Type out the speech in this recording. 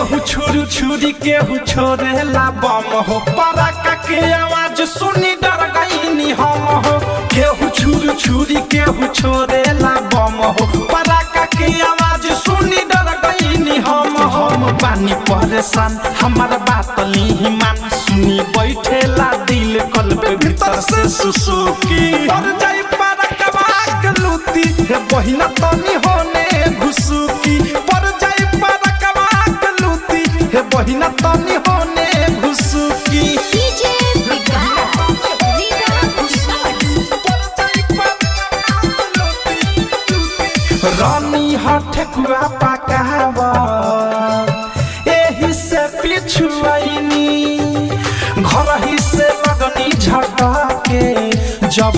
केहू छुरी छुरी केहू छोड़ेला बम हो पराका के आवाज सुनी डर गईनी हम हो केहू छुरी छुरी केहू छोड़ेला बम हो पराका के आवाज सुनी डर गईनी हम पानी परेशान हमारा बात ली मान सुनी बैठेला दिल कल्प भीतर से सुसुकी पर जाई पराका के लूटी हे बहिना तनी होने घुसुकी पर जाई पराका के लूटी हे बहिना तनी होने घुसुकी डीजे रानी हठकुआ पकावा एही से पिछुआईनी घर ही से लगनी झटके जब